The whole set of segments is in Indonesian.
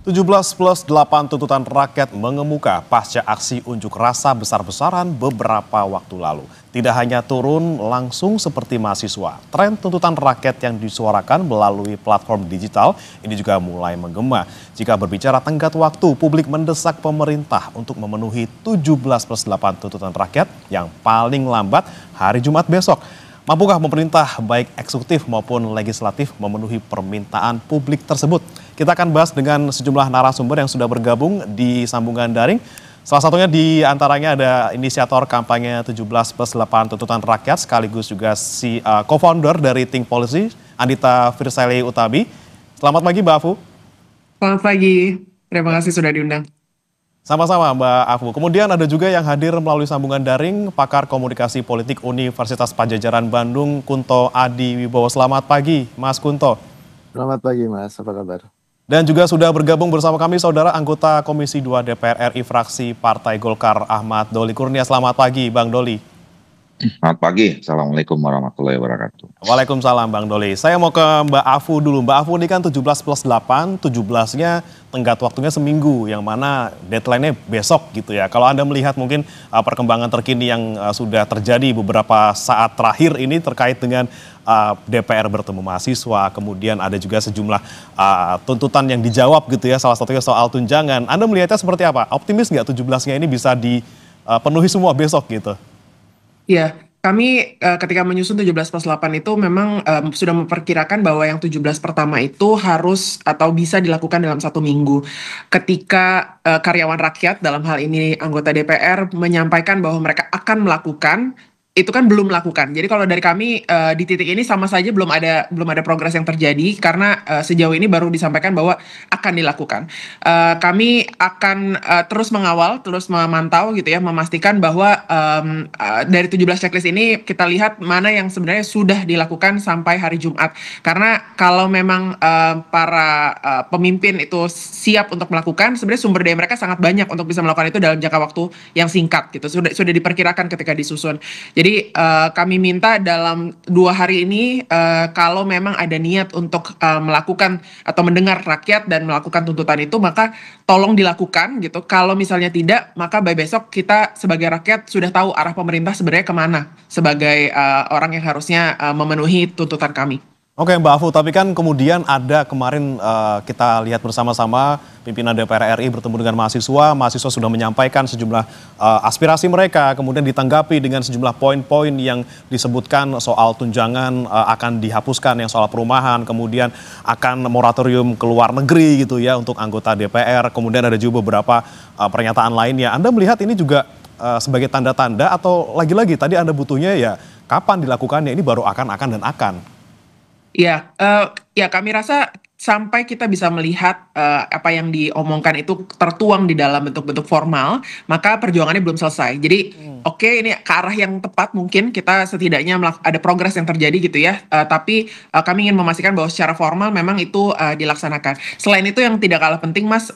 17+8 tuntutan rakyat mengemuka pasca aksi unjuk rasa besar-besaran beberapa waktu lalu. Tidak hanya turun langsung seperti mahasiswa, tren tuntutan rakyat yang disuarakan melalui platform digital ini juga mulai menggema. Jika berbicara tenggat waktu, publik mendesak pemerintah untuk memenuhi 17+8 tuntutan rakyat yang paling lambat hari Jumat besok. Mampukah pemerintah baik eksekutif maupun legislatif memenuhi permintaan publik tersebut? Kita akan bahas dengan sejumlah narasumber yang sudah bergabung di sambungan daring. Salah satunya di antaranya ada inisiator kampanye 17+8 tuntutan rakyat sekaligus juga co-founder dari Think Policy, Andita Firseli Utabi. Selamat pagi Mbak Afu. Selamat pagi, terima kasih sudah diundang. Sama-sama Mbak Afu. Kemudian ada juga yang hadir melalui sambungan daring, pakar komunikasi politik Universitas Padjadjaran Bandung, Kunto Adi Wibowo. Selamat pagi Mas Kunto. Selamat pagi Mas, apa kabar? Dan juga sudah bergabung bersama kami saudara anggota Komisi 2 DPR RI fraksi Partai Golkar Ahmad Doli Kurnia. Selamat pagi Bang Doli. Selamat pagi, Assalamualaikum warahmatullahi wabarakatuh. Waalaikumsalam Bang Doli. Saya mau ke Mbak Afu dulu. Mbak Afu ini kan 17+8, 17-nya tenggat waktunya seminggu, yang mana deadline-nya besok gitu ya. Kalau Anda melihat mungkin perkembangan terkini yang sudah terjadi beberapa saat terakhir ini terkait dengan DPR bertemu mahasiswa, kemudian ada juga sejumlah tuntutan yang dijawab gitu ya, salah satunya soal tunjangan. Anda melihatnya seperti apa? Optimis nggak 17-nya ini bisa dipenuhi semua besok gitu? Ya, kami ketika menyusun 17+8 itu memang sudah memperkirakan bahwa yang 17 pertama itu harus atau bisa dilakukan dalam 1 minggu. Ketika karyawan rakyat, dalam hal ini anggota DPR, menyampaikan bahwa mereka akan melakukan, itu kan belum melakukan. Jadi kalau dari kami di titik ini sama saja belum ada progres yang terjadi karena sejauh ini baru disampaikan bahwa akan dilakukan. Kami akan terus mengawal, terus memantau gitu ya, memastikan bahwa dari 17 checklist ini kita lihat mana yang sebenarnya sudah dilakukan sampai hari Jumat. Karena kalau memang para pemimpin itu siap untuk melakukan, sebenarnya sumber daya mereka sangat banyak untuk bisa melakukan itu dalam jangka waktu yang singkat gitu. Sudah diperkirakan ketika disusun. Jadi kami minta dalam 2 hari ini kalau memang ada niat untuk melakukan atau mendengar rakyat dan melakukan tuntutan itu, maka tolong dilakukan gitu. Kalau misalnya tidak, maka by besok kita sebagai rakyat sudah tahu arah pemerintah sebenarnya kemana sebagai orang yang harusnya memenuhi tuntutan kami. Oke Mbak Afu, tapi kan kemudian ada kemarin kita lihat bersama-sama pimpinan DPR RI bertemu dengan mahasiswa sudah menyampaikan sejumlah aspirasi mereka, kemudian ditanggapi dengan sejumlah poin-poin yang disebutkan soal tunjangan akan dihapuskan, yang soal perumahan, kemudian akan moratorium ke luar negeri gitu ya untuk anggota DPR, kemudian ada juga beberapa pernyataan lainnya. Anda melihat ini juga sebagai tanda-tanda atau lagi-lagi tadi Anda butuhnya ya kapan dilakukannya, ini baru akan dan akan? Ya, kami rasa sampai kita bisa melihat apa yang diomongkan itu tertuang di dalam bentuk-bentuk formal, maka perjuangannya belum selesai. Jadi oke, ini ke arah yang tepat, mungkin kita setidaknya ada progres yang terjadi gitu ya, tapi kami ingin memastikan bahwa secara formal memang itu dilaksanakan. Selain itu yang tidak kalah penting Mas,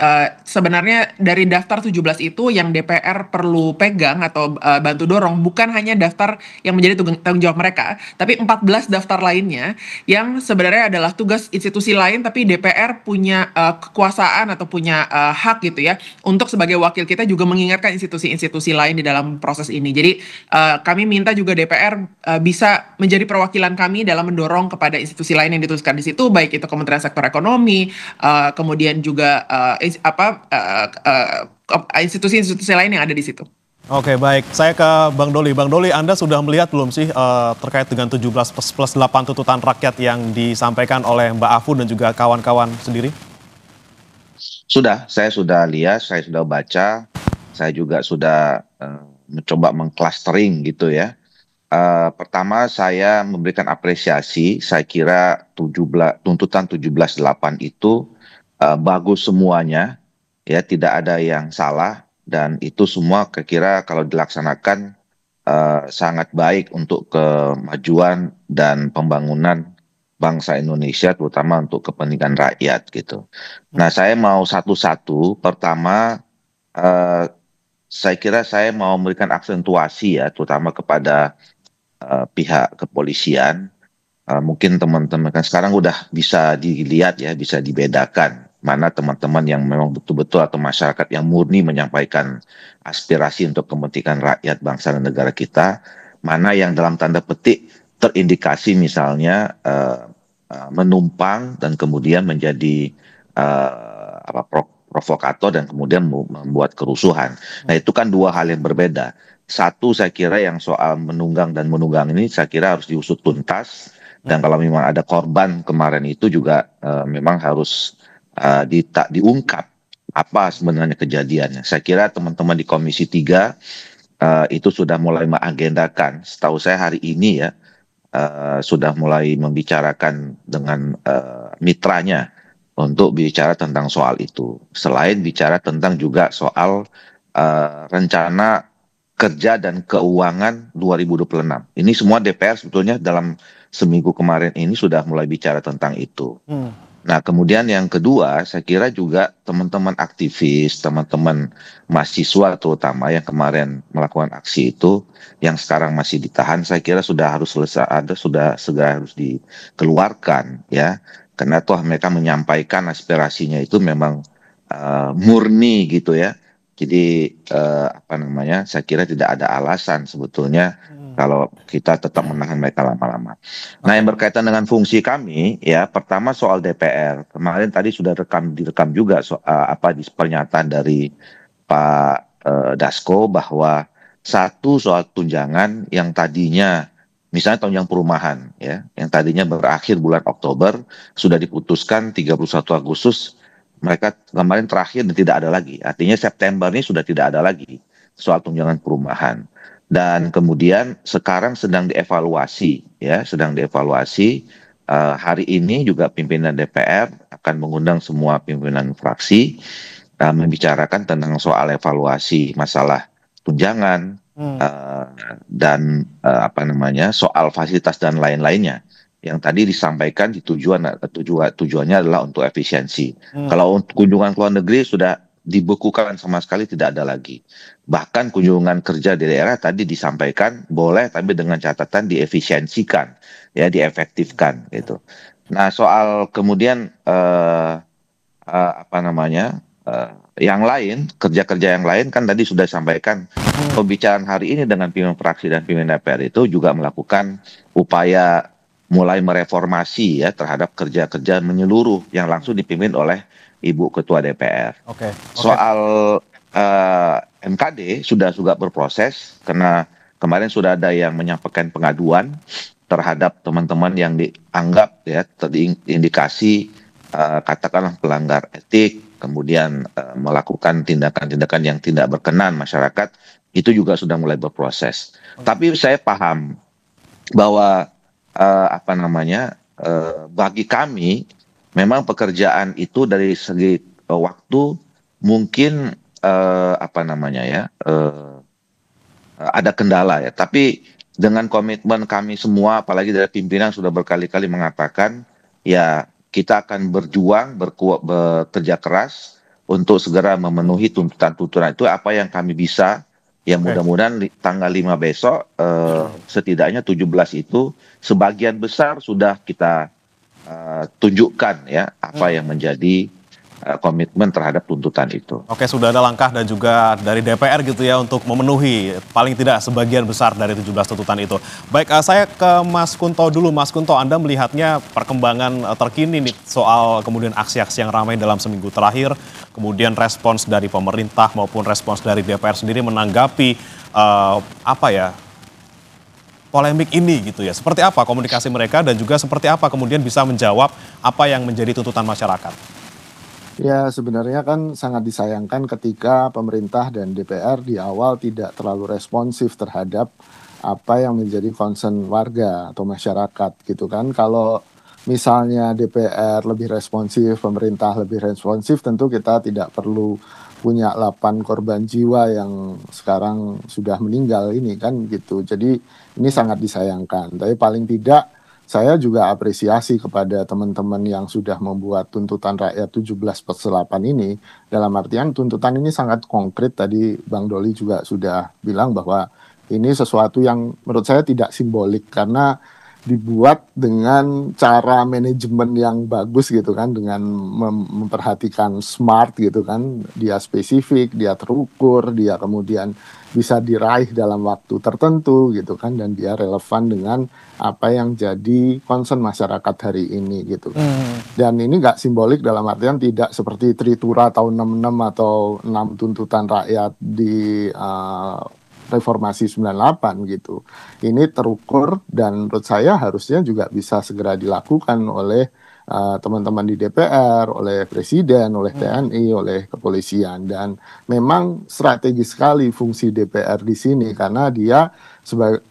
sebenarnya dari daftar 17 itu yang DPR perlu pegang atau bantu dorong bukan hanya daftar yang menjadi tanggung jawab mereka, tapi 14 daftar lainnya yang sebenarnya adalah tugas institusi lain, tapi DPR punya kekuasaan atau punya hak gitu ya untuk sebagai wakil kita juga mengingatkan institusi-institusi lain di dalam proses ini. Jadi kami minta juga DPR bisa menjadi perwakilan kami dalam mendorong kepada institusi lain yang dituliskan di situ, baik itu Kementerian Sektor Ekonomi, kemudian juga institusi-institusi lain yang ada di situ. Oke baik, saya ke Bang Doli. Bang Doli, Anda sudah melihat belum sih terkait dengan 17+8 tuntutan rakyat yang disampaikan oleh Mbak Afu dan juga kawan-kawan sendiri? Saya sudah lihat, saya sudah baca, saya juga sudah mencoba mengclustering gitu ya. Pertama saya memberikan apresiasi, saya kira tuntutan 17+8 itu bagus semuanya, ya tidak ada yang salah. Dan itu semua kira kalau dilaksanakan sangat baik untuk kemajuan dan pembangunan bangsa Indonesia, terutama untuk kepentingan rakyat gitu. Nah saya mau satu-satu. Pertama saya kira saya mau memberikan aksentuasi ya, terutama kepada pihak kepolisian. Mungkin teman-teman kan sekarang udah bisa dilihat ya, bisa dibedakan mana teman-teman yang memang betul-betul atau masyarakat yang murni menyampaikan aspirasi untuk kepentingan rakyat bangsa dan negara kita, mana yang dalam tanda petik terindikasi misalnya menumpang dan kemudian menjadi provokator dan kemudian membuat kerusuhan. Nah, itu kan dua hal yang berbeda. Satu, saya kira yang soal menunggang dan menunggang ini saya kira harus diusut tuntas, dan kalau memang ada korban kemarin itu juga memang harus diungkap apa sebenarnya kejadiannya. Saya kira teman-teman di Komisi 3 itu sudah mulai mengagendakan, setahu saya hari ini ya, sudah mulai membicarakan dengan mitranya untuk bicara tentang soal itu. Selain bicara tentang juga soal rencana kerja dan keuangan 2026. Ini semua DPR sebetulnya dalam seminggu kemarin ini sudah mulai bicara tentang itu. Nah, kemudian yang kedua, saya kira juga teman-teman aktivis, teman-teman mahasiswa terutama yang kemarin melakukan aksi itu, yang sekarang masih ditahan, saya kira sudah harus sudah segera harus dikeluarkan ya. Karena toh mereka menyampaikan aspirasinya itu memang murni gitu ya. Jadi saya kira tidak ada alasan sebetulnya kalau kita tetap menahan mereka lama-lama. Nah, yang berkaitan dengan fungsi kami, ya pertama soal DPR. Kemarin tadi sudah direkam juga di pernyataan dari Pak Dasko bahwa satu soal tunjangan yang tadinya misalnya tunjangan perumahan ya, yang tadinya berakhir bulan Oktober sudah diputuskan 31 Agustus. Mereka kemarin terakhir dan tidak ada lagi. Artinya September ini sudah tidak ada lagi soal tunjangan perumahan. Dan kemudian sekarang sedang dievaluasi ya, sedang dievaluasi. Hari ini juga pimpinan DPR akan mengundang semua pimpinan fraksi membicarakan tentang soal evaluasi masalah tunjangan dan soal fasilitas dan lain-lainnya. Yang tadi disampaikan tujuannya adalah untuk efisiensi. Kalau kunjungan ke luar negeri sudah dibekukan sama sekali, tidak ada lagi. Bahkan kunjungan kerja di daerah tadi disampaikan boleh, tapi dengan catatan diefisiensikan, ya diefektifkan gitu. Nah, soal kemudian yang lain, kerja-kerja yang lain kan tadi sudah disampaikan. Pembicaraan hari ini dengan pimpinan fraksi dan pimpinan DPR itu juga melakukan upaya mulai mereformasi ya terhadap kerja-kerja menyeluruh yang langsung dipimpin oleh Ibu Ketua DPR. Soal MKD sudah juga berproses karena kemarin sudah ada yang menyampaikan pengaduan terhadap teman-teman yang dianggap ya terindikasi katakanlah pelanggar etik, kemudian melakukan tindakan-tindakan yang tidak berkenan masyarakat, itu juga sudah mulai berproses. Tapi saya paham bahwa bagi kami memang pekerjaan itu dari segi waktu mungkin ada kendala ya. Tapi dengan komitmen kami semua, apalagi dari pimpinan sudah berkali-kali mengatakan ya kita akan berjuang, bekerja keras untuk segera memenuhi tuntutan-tuntutan itu apa yang kami bisa. Ya mudah-mudahan tanggal 5 besok setidaknya 17 itu sebagian besar sudah kita tunjukkan ya apa yang menjadi komitmen terhadap tuntutan itu. Oke, sudah ada langkah dan juga dari DPR gitu ya untuk memenuhi paling tidak sebagian besar dari 17 tuntutan itu. Baik, saya ke Mas Kunto dulu. Mas Kunto, Anda melihatnya perkembangan terkini nih soal kemudian aksi-aksi yang ramai dalam seminggu terakhir, kemudian respons dari pemerintah maupun respons dari DPR sendiri menanggapi polemik ini gitu ya. Seperti apa komunikasi mereka dan juga seperti apa kemudian bisa menjawab apa yang menjadi tuntutan masyarakat? Ya, sebenarnya kan sangat disayangkan ketika pemerintah dan DPR di awal tidak terlalu responsif terhadap apa yang menjadi concern warga atau masyarakat gitu kan. Kalau misalnya DPR lebih responsif, pemerintah lebih responsif, tentu kita tidak perlu punya 8 korban jiwa yang sekarang sudah meninggal ini kan gitu. Jadi ini sangat disayangkan. Tapi paling tidak saya juga apresiasi kepada teman-teman yang sudah membuat tuntutan rakyat 17/8 ini. Dalam artian tuntutan ini sangat konkret. Tadi Bang Doli juga sudah bilang bahwa ini sesuatu yang menurut saya tidak simbolik. Karena dibuat dengan cara manajemen yang bagus gitu kan, dengan memperhatikan smart gitu kan, dia spesifik, dia terukur, dia kemudian bisa diraih dalam waktu tertentu gitu kan, dan dia relevan dengan apa yang jadi concern masyarakat hari ini gitu kan. Dan ini nggak simbolik dalam artian tidak seperti Tritura tahun 66 atau 6 tuntutan rakyat di reformasi 98 gitu. Ini terukur dan menurut saya harusnya juga bisa segera dilakukan oleh teman-teman di DPR, oleh Presiden, oleh TNI, oleh kepolisian. Dan memang strategis sekali fungsi DPR di sini karena dia sebagai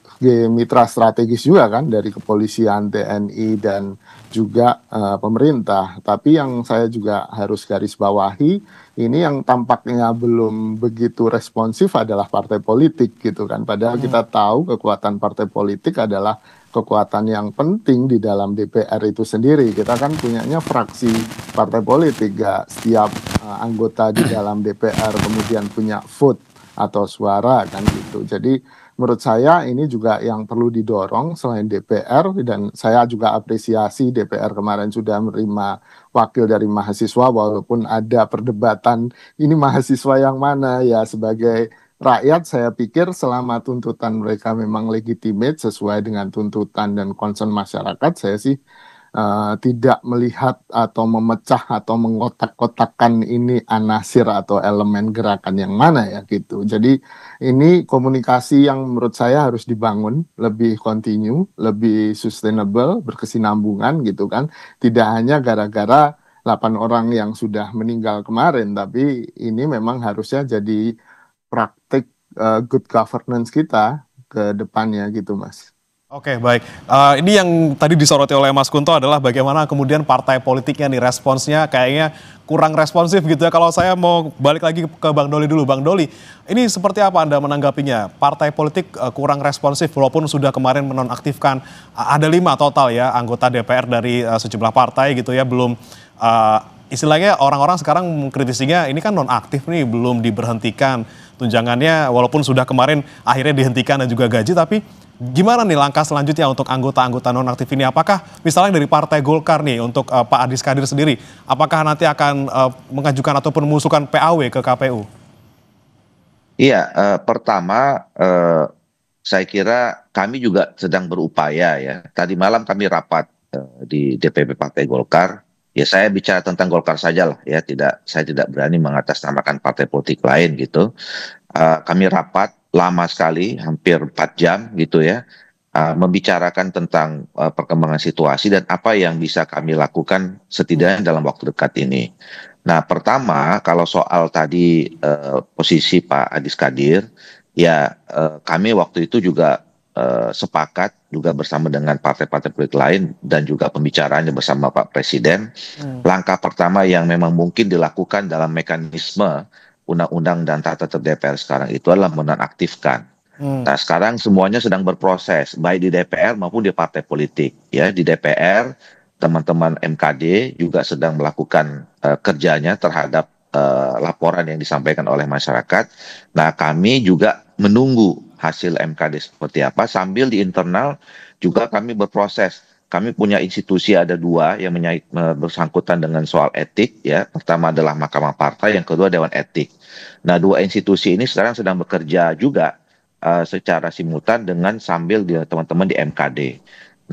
mitra strategis juga kan dari kepolisian, TNI, dan juga pemerintah. Tapi yang saya juga harus garis bawahi, ini yang tampaknya belum begitu responsif adalah partai politik gitu kan. Padahal kita tahu kekuatan partai politik adalah kekuatan yang penting di dalam DPR itu sendiri. Kita kan punyanya fraksi partai politik, gak setiap anggota di dalam DPR kemudian punya vote atau suara kan gitu. Jadi menurut saya ini juga yang perlu didorong selain DPR, dan saya juga apresiasi DPR kemarin sudah menerima wakil dari mahasiswa walaupun ada perdebatan ini mahasiswa yang mana ya. Sebagai rakyat saya pikir selama tuntutan mereka memang legitimate sesuai dengan tuntutan dan concern masyarakat, saya sih tidak melihat atau memecah atau mengotak-kotakan ini anasir atau elemen gerakan yang mana ya gitu. Jadi ini komunikasi yang menurut saya harus dibangun lebih kontinu, lebih sustainable, berkesinambungan gitu kan. Tidak hanya gara-gara 8 orang yang sudah meninggal kemarin, tapi ini memang harusnya jadi praktik good governance kita ke depannya gitu, Mas. Oke, baik. Ini yang tadi disoroti oleh Mas Kunto adalah bagaimana kemudian partai politiknya nih responsnya kayaknya kurang responsif gitu ya. Kalau saya mau balik lagi ke Bang Doli dulu. Bang Doli, ini seperti apa Anda menanggapinya? Partai politik kurang responsif walaupun sudah kemarin menonaktifkan ada 5 total ya anggota DPR dari sejumlah partai gitu ya. Belum istilahnya orang-orang sekarang mengkritisinya ini kan nonaktif nih, belum diberhentikan tunjangannya walaupun sudah kemarin akhirnya dihentikan dan juga gaji, tapi gimana nih langkah selanjutnya untuk anggota-anggota nonaktif ini? Apakah misalnya dari Partai Golkar nih untuk Pak Adis Kadir sendiri, apakah nanti akan mengajukan ataupun mengusulkan PAW ke KPU? Iya, pertama saya kira kami juga sedang berupaya ya. Tadi malam kami rapat di DPP Partai Golkar. Ya saya bicara tentang Golkar saja lah ya. Saya tidak berani mengatasnamakan partai politik lain gitu. Kami rapat lama sekali, hampir 4 jam gitu ya, membicarakan tentang perkembangan situasi dan apa yang bisa kami lakukan setidaknya dalam waktu dekat ini. Nah, pertama kalau soal tadi posisi Pak Adis Kadir, ya kami waktu itu juga sepakat juga bersama dengan partai-partai politik lain dan juga pembicaraannya bersama Pak Presiden. Langkah pertama yang memang mungkin dilakukan dalam mekanisme undang-undang dan tata tertib DPR sekarang itu adalah menonaktifkan. Nah, sekarang semuanya sedang berproses, baik di DPR maupun di partai politik. Ya, di DPR teman-teman MKD juga sedang melakukan kerjanya terhadap laporan yang disampaikan oleh masyarakat. Nah, kami juga menunggu hasil MKD seperti apa. Sambil di internal juga kami berproses. Kami punya institusi ada 2 yang bersangkutan dengan soal etik ya. Pertama adalah Mahkamah Partai, yang kedua Dewan Etik. Nah, 2 institusi ini sekarang sedang bekerja juga secara simultan dengan sambil teman-teman di MKD.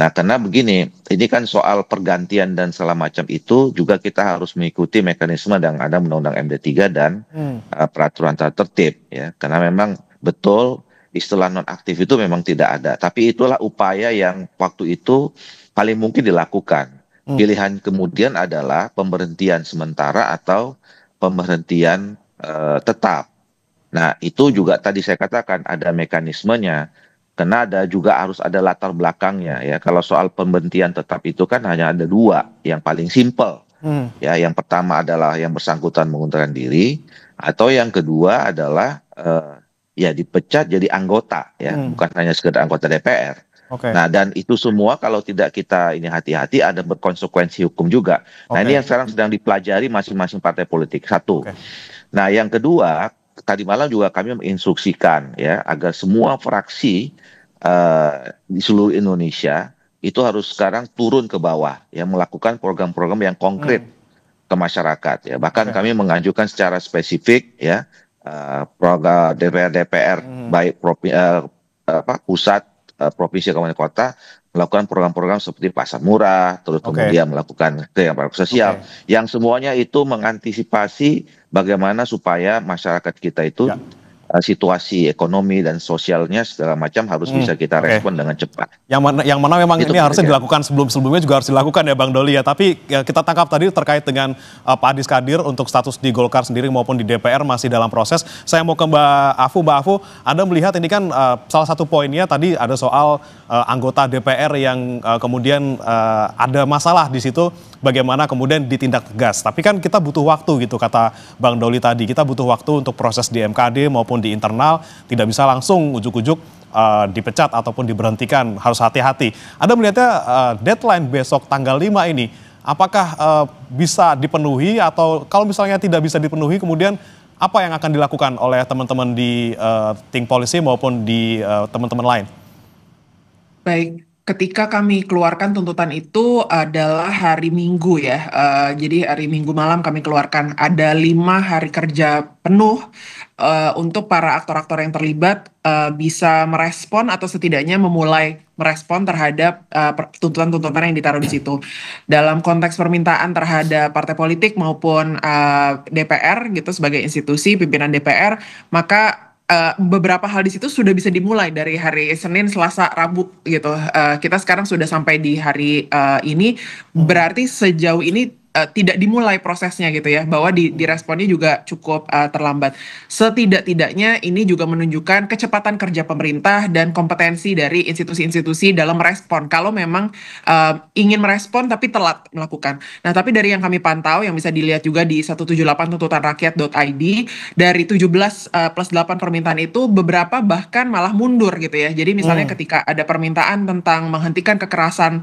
Nah, karena begini, ini kan soal pergantian dan segala macam itu juga kita harus mengikuti mekanisme yang ada Undang-Undang MD3 dan peraturan tata tertib ya. Karena memang betul istilah nonaktif itu memang tidak ada. Tapi itulah upaya yang waktu itu paling mungkin dilakukan. Pilihan kemudian adalah pemberhentian sementara atau pemberhentian tetap. Nah, itu juga tadi saya katakan ada mekanismenya. Karena juga harus ada latar belakangnya ya. Kalau soal pemberhentian tetap itu kan hanya ada 2 yang paling simpel. Ya, yang pertama adalah yang bersangkutan mengundurkan diri, atau yang kedua adalah ya dipecat jadi anggota ya, bukan hanya sekedar anggota DPR. Nah, dan itu semua kalau tidak kita ini hati-hati ada berkonsekuensi hukum juga. Nah, ini yang sekarang sedang dipelajari masing-masing partai politik. 1. Nah, yang kedua, tadi malam juga kami menginstruksikan ya agar semua fraksi di seluruh Indonesia itu harus sekarang turun ke bawah, ya melakukan program-program yang konkret ke masyarakat. Ya, bahkan kami mengajukan secara spesifik ya program DPR baik pusat, provinsi, kabupaten, kota melakukan program-program seperti pasar murah, terus kemudian melakukan kegiatan sosial, yang semuanya itu mengantisipasi bagaimana supaya masyarakat kita itu situasi ekonomi dan sosialnya segala macam harus bisa kita respon dengan cepat. Yang mana memang Itu ini harusnya dilakukan sebelumnya juga harus dilakukan ya Bang Doli ya. Tapi ya, kita tangkap tadi terkait dengan Pak Adis Kadir untuk status di Golkar sendiri maupun di DPR masih dalam proses. Saya mau ke Mbak Afu. Mbak Afu, Anda melihat ini kan salah satu poinnya tadi ada soal anggota DPR yang kemudian ada masalah di situ. Bagaimana kemudian ditindak tegas. Tapi kan kita butuh waktu gitu, kata Bang Doli tadi. Kita butuh waktu untuk proses di MKD maupun di internal. Tidak bisa langsung ujuk-ujuk dipecat ataupun diberhentikan. Harus hati-hati. Anda melihatnya deadline besok tanggal 5 ini, apakah bisa dipenuhi atau kalau misalnya tidak bisa dipenuhi, kemudian apa yang akan dilakukan oleh teman-teman di tim polisi maupun di teman-teman lain? Baik, ketika kami keluarkan tuntutan itu adalah hari Minggu ya. Jadi hari Minggu malam kami keluarkan ada 5 hari kerja penuh untuk para aktor-aktor yang terlibat bisa merespon atau setidaknya memulai merespon terhadap tuntutan-tuntutan yang ditaruh di situ. Dalam konteks permintaan terhadap partai politik maupun DPR gitu sebagai institusi pimpinan DPR, maka beberapa hal di situ sudah bisa dimulai dari hari Senin, Selasa, Rabu gitu. Kita sekarang sudah sampai di hari ini, berarti sejauh ini tidak dimulai prosesnya gitu ya, bahwa diresponnya juga cukup terlambat. Setidak-tidaknya ini juga menunjukkan kecepatan kerja pemerintah dan kompetensi dari institusi-institusi dalam merespon. Kalau memang ingin merespon tapi telat melakukan. Nah, tapi dari yang kami pantau, yang bisa dilihat juga di 178tuntutanrakyat.id, dari 17 plus 8 permintaan itu, beberapa bahkan malah mundur gitu ya. Jadi misalnya ketika ada permintaan tentang menghentikan kekerasan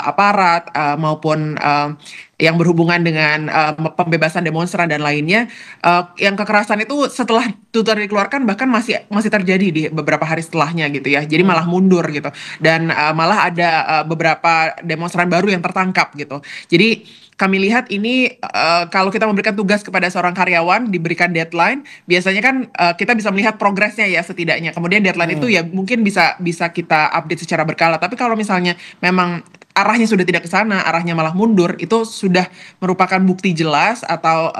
aparat maupun yang berhubungan dengan pembebasan demonstran dan lainnya, yang kekerasan itu setelah tuntutan dikeluarkan bahkan masih terjadi di beberapa hari setelahnya gitu ya. Jadi malah mundur gitu. Dan malah ada beberapa demonstran baru yang tertangkap gitu. Jadi kami lihat ini kalau kita memberikan tugas kepada seorang karyawan, diberikan deadline, biasanya kan kita bisa melihat progresnya ya setidaknya. Kemudian deadline itu ya mungkin bisa kita update secara berkala. Tapi kalau misalnya memang arahnya sudah tidak ke sana, arahnya malah mundur, itu sudah merupakan bukti jelas atau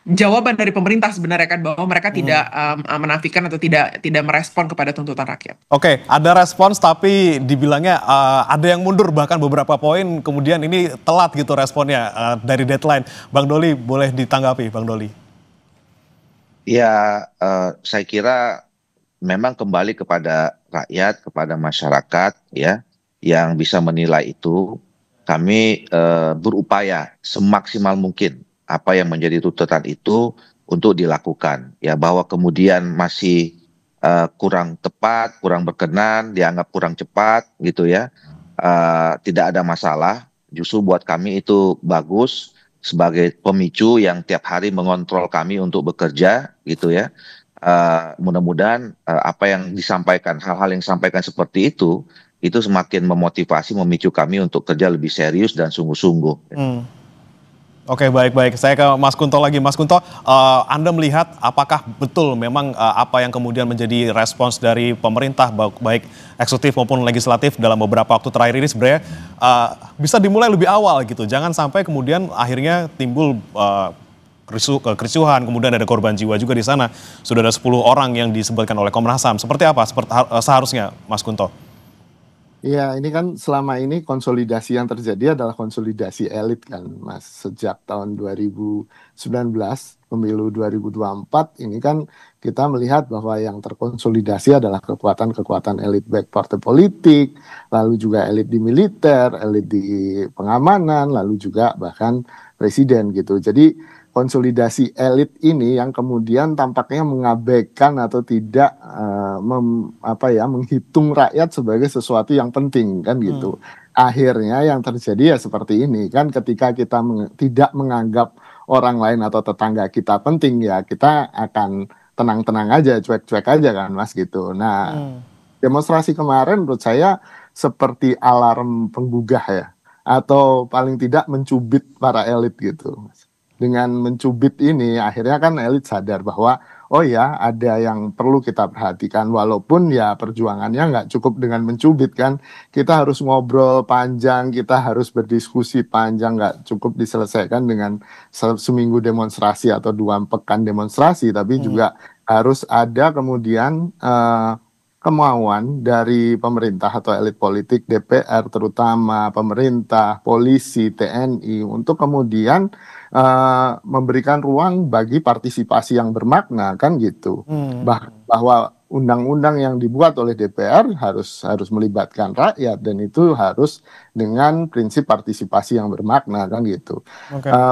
jawaban dari pemerintah sebenarnya kan, bahwa mereka tidak menafikan atau tidak merespon kepada tuntutan rakyat. Oke, ada respons tapi dibilangnya ada yang mundur bahkan beberapa poin, kemudian ini telat gitu responnya dari deadline. Bang Doli, boleh ditanggapi Bang Doli? Ya, saya kira memang kembali kepada rakyat, kepada masyarakat ya, yang bisa menilai itu. Kami berupaya semaksimal mungkin apa yang menjadi tuntutan itu untuk dilakukan. Ya, bahwa kemudian masih kurang tepat, kurang berkenan, dianggap kurang cepat gitu ya. Tidak ada masalah. Justru buat kami itu bagus sebagai pemicu yang tiap hari mengontrol kami untuk bekerja gitu ya. Mudah-mudahan apa yang disampaikan, hal-hal yang disampaikan seperti itu semakin memotivasi, memicu kami untuk kerja lebih serius dan sungguh-sungguh. Oke, baik-baik. Saya ke Mas Kunto lagi. Mas Kunto, Anda melihat apakah betul memang apa yang kemudian menjadi respons dari pemerintah, baik eksekutif maupun legislatif dalam beberapa waktu terakhir ini sebenarnya bisa dimulai lebih awal gitu. Jangan sampai kemudian akhirnya timbul kericuhan, kemudian ada korban jiwa juga di sana. Sudah ada 10 orang yang disebutkan oleh Komnas HAM. Seperti apa seharusnya, Mas Kunto? Iya, ini kan selama ini konsolidasi yang terjadi adalah konsolidasi elit kan, Mas. Sejak tahun 2019, pemilu 2024, ini kan kita melihat bahwa yang terkonsolidasi adalah kekuatan-kekuatan elit baik partai politik, lalu juga elit di militer, elit di pengamanan, lalu juga bahkan presiden gitu. Jadi konsolidasi elit ini yang kemudian tampaknya mengabaikan atau tidak menghitung rakyat sebagai sesuatu yang penting kan gitu. Akhirnya yang terjadi ya seperti ini kan, ketika kita tidak menganggap orang lain atau tetangga kita penting, ya kita akan tenang-tenang aja, cuek-cuek aja kan Mas gitu. Nah, demonstrasi kemarin menurut saya seperti alarm penggugah ya, atau paling tidak mencubit para elit gitu. Dengan mencubit ini akhirnya kan elit sadar bahwa oh ya ada yang perlu kita perhatikan, walaupun ya perjuangannya nggak cukup dengan mencubit kan, kita harus ngobrol panjang, kita harus berdiskusi panjang, nggak cukup diselesaikan dengan seminggu demonstrasi atau 2 pekan demonstrasi, tapi juga harus ada kemudian kemauan dari pemerintah atau elit politik, DPR terutama, pemerintah, polisi, TNI untuk kemudian memberikan ruang bagi partisipasi yang bermakna kan gitu. Bahwa undang-undang yang dibuat oleh DPR harus melibatkan rakyat, dan itu harus dengan prinsip partisipasi yang bermakna kan gitu.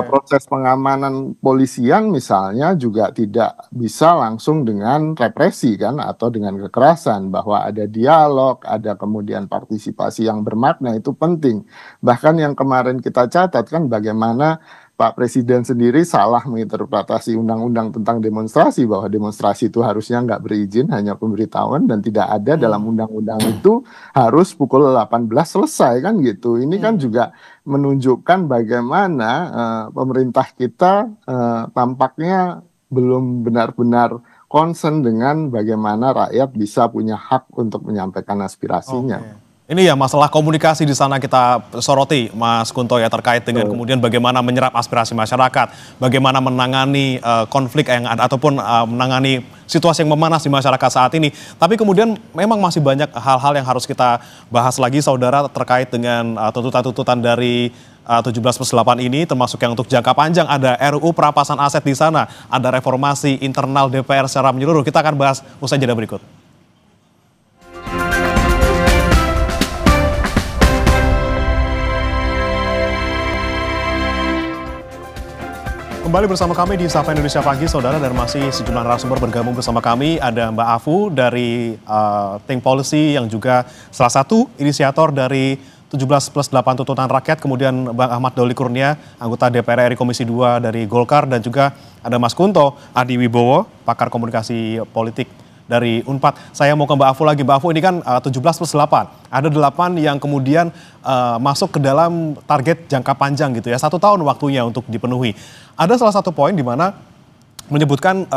Proses pengamanan polisian misalnya juga tidak bisa langsung dengan represi kan, atau dengan kekerasan, bahwa ada dialog, ada kemudian partisipasi yang bermakna, itu penting. Bahkan yang kemarin kita catat kan bagaimana Pak Presiden sendiri salah menginterpretasi undang-undang tentang demonstrasi, bahwa demonstrasi itu harusnya nggak berizin, hanya pemberitahuan, dan tidak ada dalam undang-undang itu harus pukul 18 selesai kan gitu. Ini kan juga menunjukkan bagaimana pemerintah kita tampaknya belum benar-benar concern dengan bagaimana rakyat bisa punya hak untuk menyampaikan aspirasinya. Ini ya masalah komunikasi di sana kita soroti, Mas Kunto, ya, terkait dengan kemudian bagaimana menyerap aspirasi masyarakat, bagaimana menangani konflik yang ada ataupun menangani situasi yang memanas di masyarakat saat ini. Tapi kemudian memang masih banyak hal-hal yang harus kita bahas lagi, saudara, terkait dengan tuntutan-tuntutan dari 17+8 ini, termasuk yang untuk jangka panjang. Ada RUU perampasan aset di sana, ada reformasi internal DPR secara menyeluruh. Kita akan bahas usai jeda berikut. Kembali bersama kami di Sapa Indonesia Pagi, saudara, dan masih sejumlah narasumber bergabung bersama kami. Ada Mbak Afu dari Think Policy yang juga salah satu inisiator dari 17+8 tuntutan rakyat, kemudian Bang Ahmad Doli Kurnia, anggota DPR RI Komisi 2 dari Golkar, dan juga ada Mas Kunto Adi Wibowo, pakar komunikasi politik dari Unpad. Saya mau ke Mbak Afu lagi. Mbak Afu, ini kan 17+8. Ada 8 yang kemudian masuk ke dalam target jangka panjang gitu ya. 1 tahun waktunya untuk dipenuhi. Ada salah satu poin di mana menyebutkan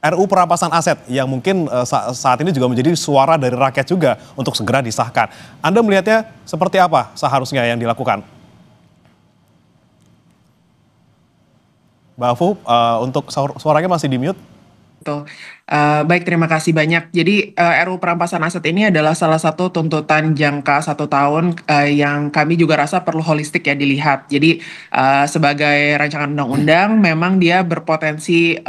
RUU perampasan aset yang mungkin saat ini juga menjadi suara dari rakyat juga untuk segera disahkan. Anda melihatnya seperti apa seharusnya yang dilakukan? Mbak Afu, untuk suaranya masih di-mute. Betul. Baik, terima kasih banyak. Jadi RUU perampasan aset ini adalah salah satu tuntutan jangka 1 tahun yang kami juga rasa perlu holistik ya dilihat. Jadi sebagai rancangan undang-undang memang dia berpotensi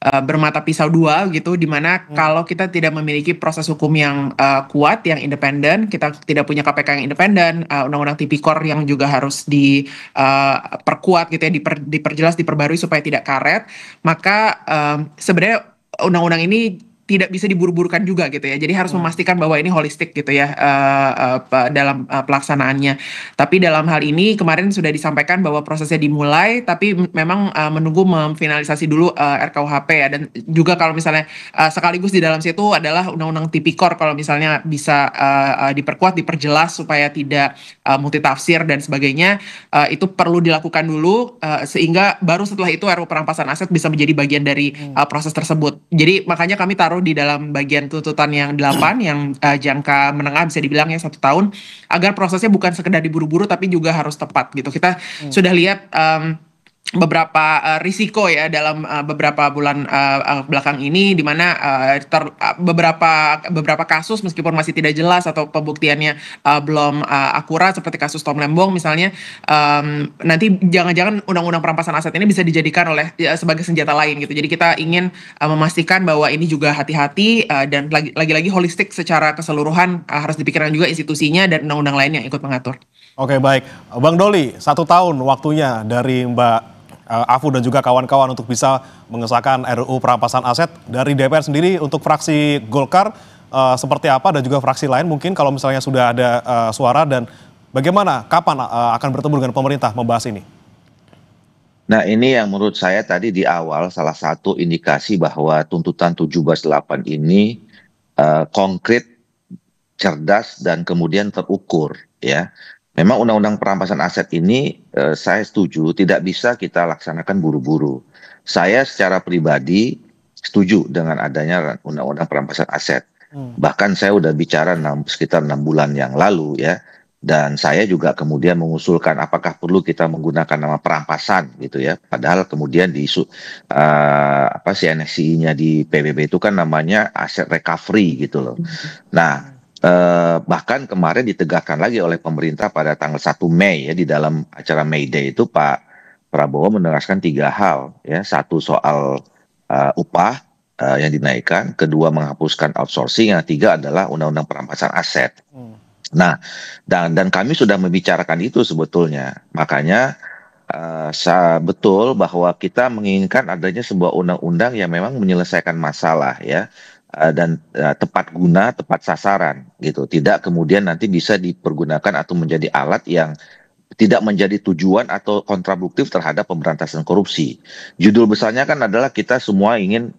bermata pisau 2 gitu, dimana kalau kita tidak memiliki proses hukum yang kuat, yang independen, kita tidak punya KPK yang independen, undang-undang tipikor yang juga harus diperkuat gitu ya, diperjelas, diperbarui supaya tidak karet, maka sebenarnya undang-undang ini tidak bisa diburu-burukan juga gitu ya. Jadi harus memastikan bahwa ini holistik gitu ya dalam pelaksanaannya. Tapi dalam hal ini kemarin sudah disampaikan bahwa prosesnya dimulai, tapi memang menunggu memfinalisasi dulu RKUHP ya. Dan juga kalau misalnya sekaligus di dalam situ adalah undang-undang tipikor, kalau misalnya bisa diperkuat, diperjelas supaya tidak multitafsir dan sebagainya, itu perlu dilakukan dulu sehingga baru setelah itu RUU perampasan aset bisa menjadi bagian dari proses tersebut. Jadi makanya kami taruh di dalam bagian tuntutan yang 8 yang jangka menengah, bisa dibilang ya 1 tahun, agar prosesnya bukan sekedar diburu-buru tapi juga harus tepat gitu. Kita sudah lihat beberapa risiko ya dalam beberapa bulan belakang ini, di mana beberapa kasus meskipun masih tidak jelas atau pembuktiannya belum akurat, seperti kasus Tom Lembong misalnya, nanti jangan-jangan undang-undang perampasan aset ini bisa dijadikan sebagai senjata lain gitu. Jadi kita ingin memastikan bahwa ini juga hati-hati dan lagi-lagi holistik secara keseluruhan, harus dipikirkan juga institusinya dan undang-undang lain yang ikut mengatur. Oke, baik. Bang Doli, 1 tahun waktunya dari Mbak Afu dan juga kawan-kawan untuk bisa mengesahkan RUU perampasan aset. Dari DPR sendiri untuk fraksi Golkar seperti apa, dan juga fraksi lain mungkin kalau misalnya sudah ada suara, dan bagaimana, kapan akan bertemu dengan pemerintah membahas ini? Nah, ini yang menurut saya tadi di awal salah satu indikasi bahwa tuntutan 17+8 ini konkret cerdas dan kemudian terukur ya. Memang undang-undang perampasan aset ini saya setuju tidak bisa kita laksanakan buru-buru. Saya secara pribadi setuju dengan adanya undang-undang perampasan aset. Bahkan saya udah bicara sekitar 6 bulan yang lalu ya. Dan saya juga kemudian mengusulkan apakah perlu kita menggunakan nama perampasan gitu ya. Padahal kemudian di CNSI-nya di PBB itu kan namanya aset recovery gitu loh. Nah, bahkan kemarin ditegakkan lagi oleh pemerintah pada tanggal 1 Mei ya, di dalam acara May Day itu Pak Prabowo menegaskan 3 hal ya. Satu soal upah yang dinaikkan, kedua menghapuskan outsourcing, yang ketiga adalah undang-undang perampasan aset. Nah, dan kami sudah membicarakan itu sebetulnya. Makanya betul bahwa kita menginginkan adanya sebuah undang-undang yang memang menyelesaikan masalah ya, dan tepat guna, tepat sasaran gitu. Tidak kemudian nanti bisa dipergunakan atau menjadi alat yang tidak menjadi tujuan atau kontraproduktif terhadap pemberantasan korupsi. Judul besarnya kan adalah kita semua ingin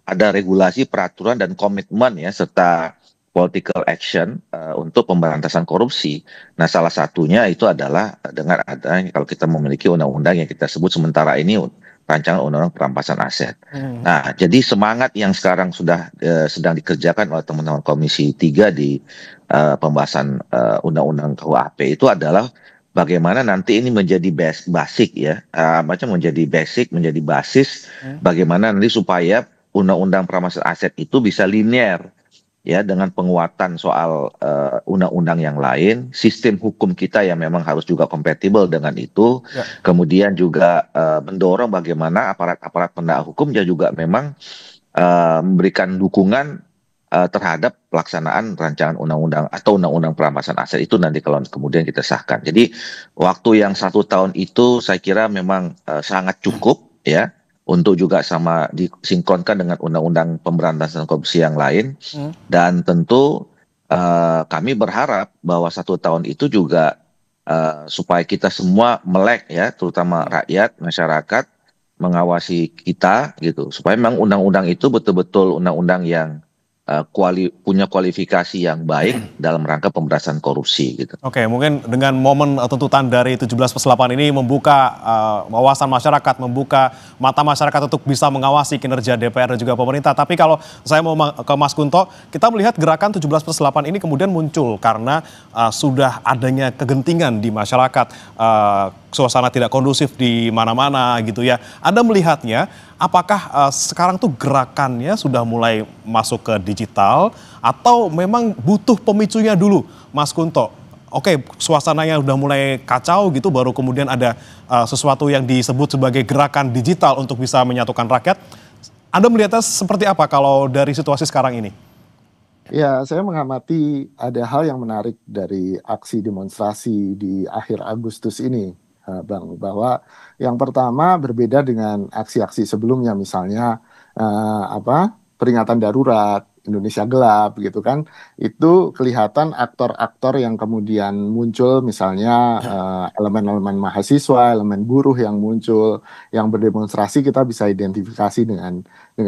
ada regulasi, peraturan, dan komitmen ya, serta political action untuk pemberantasan korupsi. Nah, salah satunya itu adalah dengan adanya, kalau kita memiliki undang-undang yang kita sebut sementara ini rancangan undang-undang perampasan aset. Nah, jadi semangat yang sekarang sedang dikerjakan oleh teman-teman Komisi 3 di pembahasan undang-undang KUHP itu adalah bagaimana nanti ini menjadi basic ya, menjadi basis bagaimana nanti supaya undang-undang perampasan aset itu bisa linear ya, dengan penguatan soal undang-undang yang lain, sistem hukum kita yang memang harus juga kompatibel dengan itu, kemudian juga mendorong bagaimana aparat-aparat penegak hukum juga memang memberikan dukungan terhadap pelaksanaan rancangan undang-undang atau undang-undang perampasan aset itu nanti kalau kemudian kita sahkan. Jadi waktu yang 1 tahun itu saya kira memang sangat cukup ya, untuk juga sama disinkronkan dengan undang-undang pemberantasan korupsi yang lain. Dan tentu kami berharap bahwa 1 tahun itu juga supaya kita semua melek ya, terutama rakyat, masyarakat, mengawasi kita gitu, supaya memang undang-undang itu betul-betul undang-undang yang punya kualifikasi yang baik dalam rangka pemberantasan korupsi gitu. Oke, mungkin dengan momen tuntutan dari 17+8 ini membuka wawasan masyarakat, membuka mata masyarakat untuk bisa mengawasi kinerja DPR dan juga pemerintah. Tapi kalau saya mau ke Mas Kunto, kita melihat gerakan 17+8 ini kemudian muncul karena sudah adanya kegentingan di masyarakat, suasana tidak kondusif di mana-mana gitu ya. Anda melihatnya, apakah sekarang tuh gerakannya sudah mulai masuk ke digital atau memang butuh pemicunya dulu, Mas Kunto? Oke, suasananya udah mulai kacau gitu, baru kemudian ada sesuatu yang disebut sebagai gerakan digital untuk bisa menyatukan rakyat. Anda melihatnya seperti apa kalau dari situasi sekarang ini? Ya, saya mengamati ada hal yang menarik dari aksi demonstrasi di akhir Agustus ini, Bang, bahwa yang pertama berbeda dengan aksi-aksi sebelumnya, misalnya peringatan darurat, Indonesia gelap gitu kan, itu kelihatan aktor-aktor yang kemudian muncul, misalnya elemen-elemen mahasiswa, elemen buruh yang muncul, yang berdemonstrasi kita bisa identifikasi dengan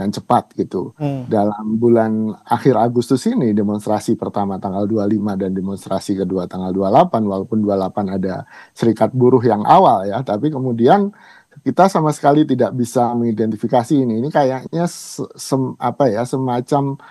cepat gitu. Dalam bulan akhir Agustus ini, demonstrasi pertama tanggal 25 dan demonstrasi kedua tanggal 28, walaupun 28 ada serikat buruh yang awal ya, tapi kemudian kita sama sekali tidak bisa mengidentifikasi ini. Ini kayaknya semacam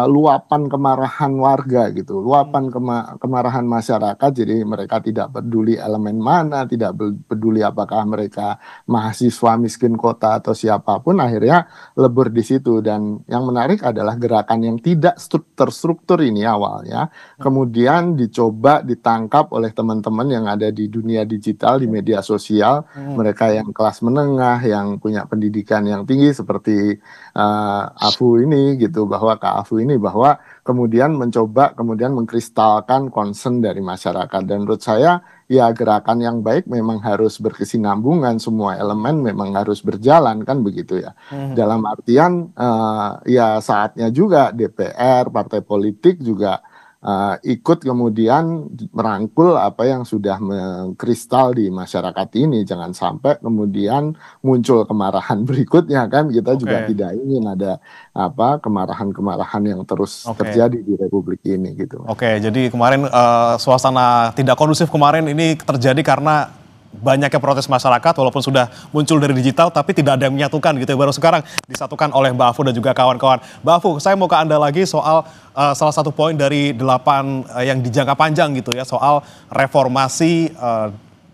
luapan kemarahan warga gitu, luapan kemarahan masyarakat. Jadi mereka tidak peduli elemen mana, tidak peduli apakah mereka mahasiswa miskin kota atau siapapun, akhirnya lebur di situ. Dan yang menarik adalah gerakan yang tidak terstruktur ini awalnya, kemudian dicoba ditangkap oleh teman-teman yang ada di dunia digital, di media sosial, mereka yang kelas menengah, yang punya pendidikan yang tinggi seperti Afu ini gitu, bahwa Kak Afu ini, bahwa kemudian mencoba kemudian mengkristalkan concern dari masyarakat. Dan menurut saya ya gerakan yang baik memang harus berkesinambungan, semua elemen memang harus berjalan kan begitu ya. Dalam artian ya saatnya juga DPR, partai politik juga ikut kemudian merangkul apa yang sudah mengkristal di masyarakat ini. Jangan sampai kemudian muncul kemarahan berikutnya, kan kita juga Oke, tidak ingin ada kemarahan-kemarahan yang terus oke. terjadi di Republik ini gitu. Oke, jadi kemarin suasana tidak kondusif kemarin ini terjadi karena banyaknya protes masyarakat walaupun sudah muncul dari digital tapi tidak ada yang menyatukan gitu ya. Baru sekarang disatukan oleh Mbak Afu dan juga kawan-kawan. Mbak Afu, saya mau ke Anda lagi soal salah satu poin dari 8 yang dijangka panjang gitu ya, soal reformasi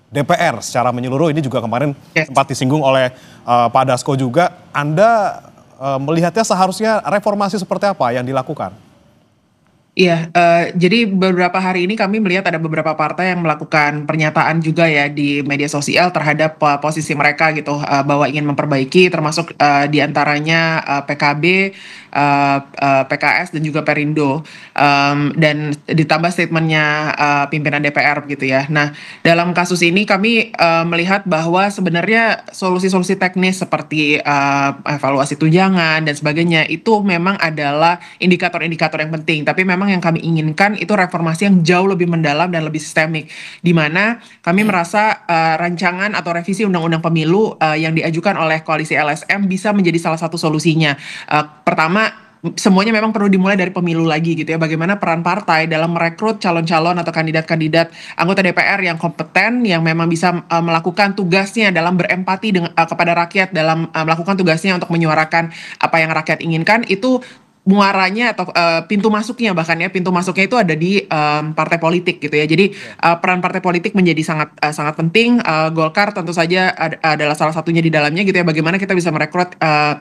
DPR secara menyeluruh. Ini juga kemarin Yes. sempat disinggung oleh Pak Dasko juga. Anda melihatnya seharusnya reformasi seperti apa yang dilakukan? Iya, jadi beberapa hari ini kami melihat ada beberapa partai yang melakukan pernyataan juga ya di media sosial terhadap posisi mereka gitu, bahwa ingin memperbaiki, termasuk di antaranya PKB, PKS dan juga Perindo, dan ditambah statementnya pimpinan DPR gitu ya. Nah, dalam kasus ini kami melihat bahwa sebenarnya solusi-solusi teknis seperti evaluasi tunjangan dan sebagainya itu memang adalah indikator-indikator yang penting, tapi memang yang kami inginkan itu reformasi yang jauh lebih mendalam dan lebih sistemik, di mana kami merasa rancangan atau revisi undang-undang pemilu yang diajukan oleh koalisi LSM bisa menjadi salah satu solusinya. Pertama, semuanya memang perlu dimulai dari pemilu lagi gitu ya. Bagaimana peran partai dalam merekrut calon-calon atau kandidat-kandidat anggota DPR yang kompeten, yang memang bisa melakukan tugasnya dalam berempati dengan, kepada rakyat, dalam melakukan tugasnya untuk menyuarakan apa yang rakyat inginkan, itu muaranya atau pintu masuknya, bahkan ya pintu masuknya itu ada di partai politik gitu ya. Jadi peran partai politik menjadi sangat sangat penting. Golkar tentu saja adalah salah satunya di dalamnya gitu ya. Bagaimana kita bisa merekrut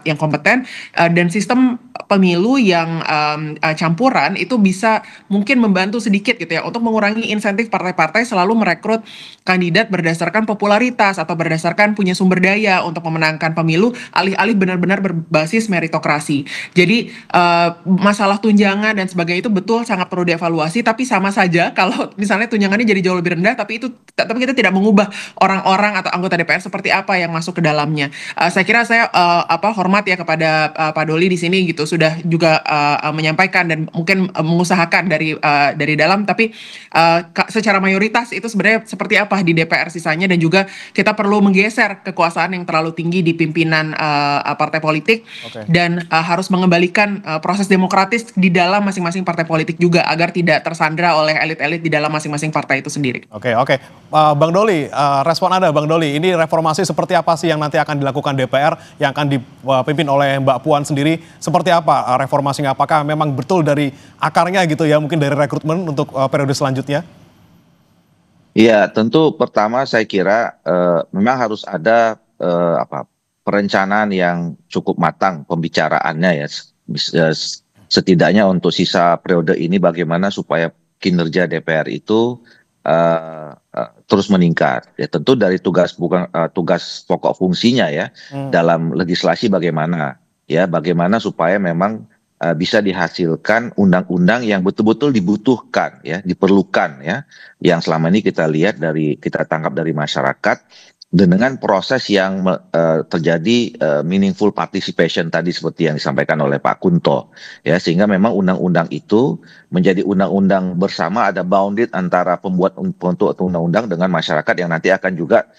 yang kompeten, dan sistem pemilu yang campuran itu bisa mungkin membantu sedikit gitu ya untuk mengurangi insentif partai-partai selalu merekrut kandidat berdasarkan popularitas atau berdasarkan punya sumber daya untuk memenangkan pemilu, alih-alih benar-benar berbasis meritokrasi. Jadi masalah tunjangan dan sebagainya itu betul sangat perlu dievaluasi, tapi sama saja kalau misalnya tunjangannya jadi jauh lebih rendah, tapi kita tidak mengubah orang-orang atau anggota DPR seperti apa yang masuk ke dalamnya. Saya kira saya hormat ya kepada Pak Doli di sini gitu, sudah juga menyampaikan dan mungkin mengusahakan dari dalam, tapi secara mayoritas itu sebenarnya seperti apa di DPR sisanya, dan juga kita perlu menggeser kekuasaan yang terlalu tinggi di pimpinan partai politik. Oke. Dan harus mengembalikan proses demokratis di dalam masing-masing partai politik juga, agar tidak tersandra oleh elit-elit di dalam masing-masing partai itu sendiri. Oke, oke. Bang Doli, respon Anda Bang Doli, ini reformasi seperti apa sih yang nanti akan dilakukan DPR yang akan dipimpin oleh Mbak Puan sendiri? Seperti apa reformasinya? Apakah memang betul dari akarnya gitu ya, mungkin dari rekrutmen untuk periode selanjutnya? Iya, tentu pertama saya kira memang harus ada perencanaan yang cukup matang pembicaraannya ya. Setidaknya untuk sisa periode ini bagaimana supaya kinerja DPR itu terus meningkat. Ya tentu dari tugas pokok fungsinya ya dalam legislasi bagaimana supaya memang bisa dihasilkan undang-undang yang betul-betul dibutuhkan ya, diperlukan ya, yang selama ini kita tangkap dari masyarakat, dan dengan proses yang terjadi meaningful participation tadi seperti yang disampaikan oleh Pak Kunto ya, sehingga memang undang-undang itu menjadi undang-undang bersama, ada bounded antara pembuat undang-undang dengan masyarakat yang nanti akan juga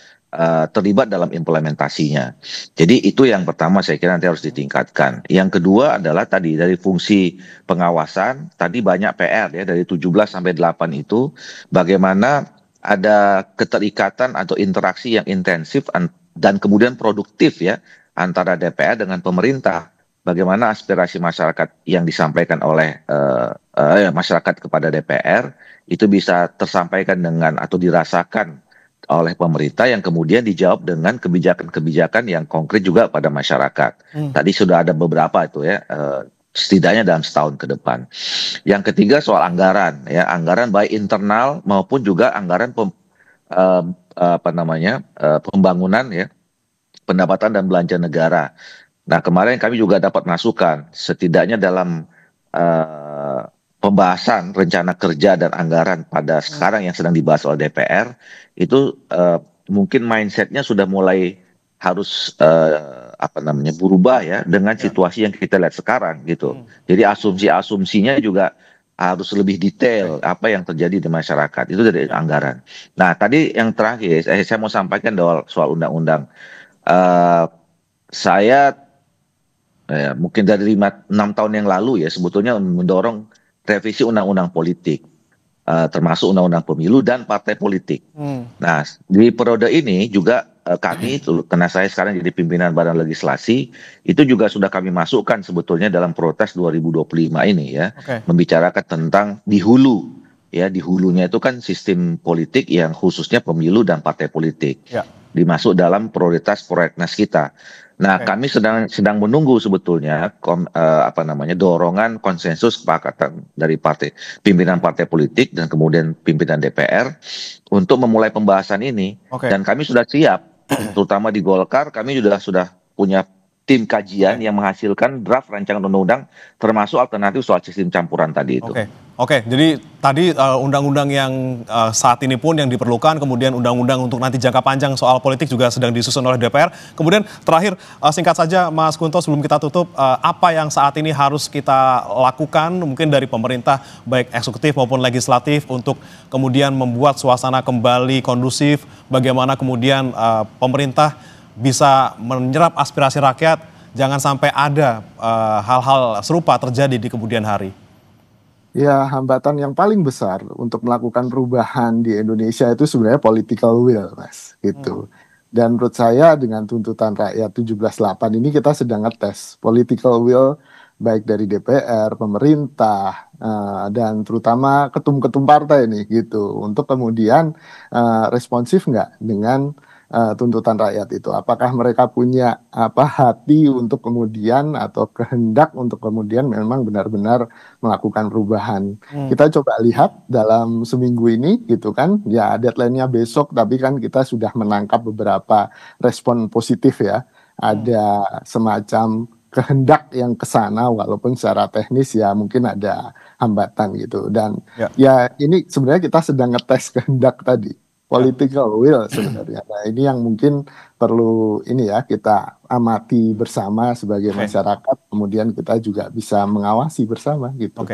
terlibat dalam implementasinya. Jadi itu yang pertama saya kira nanti harus ditingkatkan. Yang kedua adalah tadi dari fungsi pengawasan, tadi banyak PR ya, dari 17 sampai 8 itu bagaimana ada keterikatan atau interaksi yang intensif dan kemudian produktif ya antara DPR dengan pemerintah. Bagaimana aspirasi masyarakat yang disampaikan oleh masyarakat kepada DPR itu bisa tersampaikan dengan atau dirasakan oleh pemerintah, yang kemudian dijawab dengan kebijakan-kebijakan yang konkret juga pada masyarakat. Tadi sudah ada beberapa itu ya, setidaknya dalam setahun ke depan. Yang ketiga soal anggaran ya, anggaran baik internal maupun juga anggaran pembangunan ya, pendapatan dan belanja negara. Nah, kemarin kami juga dapat masukan setidaknya dalam pembahasan rencana kerja dan anggaran pada sekarang yang sedang dibahas oleh DPR itu mungkin mindsetnya sudah mulai harus berubah ya dengan situasi yang kita lihat sekarang gitu. Jadi asumsinya juga harus lebih detail apa yang terjadi di masyarakat itu dari anggaran. Nah, tadi yang terakhir saya mau sampaikan soal undang-undang. Eh, saya mungkin dari 6 tahun yang lalu ya sebetulnya mendorong revisi undang-undang politik, termasuk undang-undang pemilu dan partai politik. Nah, di periode ini juga kami, karena saya sekarang jadi pimpinan Badan Legislasi, itu juga sudah kami masukkan sebetulnya dalam Protes 2025 ini ya, membicarakan tentang di hulu. Ya, di hulunya itu kan sistem politik yang khususnya pemilu dan partai politik. Dimasuk dalam prioritas prolegnas kita. Nah, kami sedang menunggu sebetulnya dorongan konsensus kesepakatan dari pimpinan partai politik dan kemudian pimpinan DPR untuk memulai pembahasan ini. Dan kami sudah siap, terutama di Golkar, kami sudah punya tim kajian yang menghasilkan draft rancangan undang-undang termasuk alternatif soal sistem campuran tadi itu. Oke, jadi tadi undang-undang yang saat ini pun yang diperlukan, kemudian undang-undang untuk nanti jangka panjang soal politik juga sedang disusun oleh DPR. Kemudian terakhir singkat saja Mas Kunto sebelum kita tutup, apa yang saat ini harus kita lakukan mungkin dari pemerintah baik eksekutif maupun legislatif untuk kemudian membuat suasana kembali kondusif, bagaimana kemudian pemerintah bisa menyerap aspirasi rakyat, jangan sampai ada hal-hal serupa terjadi di kemudian hari. Ya, hambatan yang paling besar untuk melakukan perubahan di Indonesia itu sebenarnya political will, Mas, gitu. Dan menurut saya dengan tuntutan rakyat 17.8 ini kita sedang ngetes political will baik dari DPR, pemerintah, dan terutama ketum-ketum partai nih gitu, untuk kemudian responsif nggak dengan tuntutan rakyat itu. Apakah mereka punya hati untuk kemudian atau kehendak untuk kemudian memang benar-benar melakukan perubahan. Kita coba lihat dalam seminggu ini gitu kan, ya deadline-nya besok, tapi kan kita sudah menangkap beberapa respon positif ya. Ada semacam kehendak yang kesana walaupun secara teknis ya mungkin ada hambatan gitu. Dan ya ini sebenarnya kita sedang ngetes kehendak tadi. Political will sebenarnya. Nah, ini yang mungkin perlu kita amati bersama sebagai masyarakat, kemudian kita juga bisa mengawasi bersama gitu.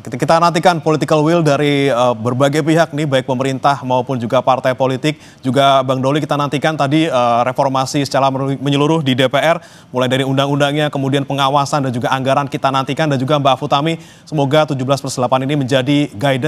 Kita nantikan political will dari berbagai pihak nih, baik pemerintah maupun juga partai politik. Juga Bang Doli kita nantikan tadi reformasi secara menyeluruh di DPR, mulai dari undang-undangnya, kemudian pengawasan dan juga anggaran kita nantikan, dan juga Mbak Futami, semoga 17+8 ini menjadi guidance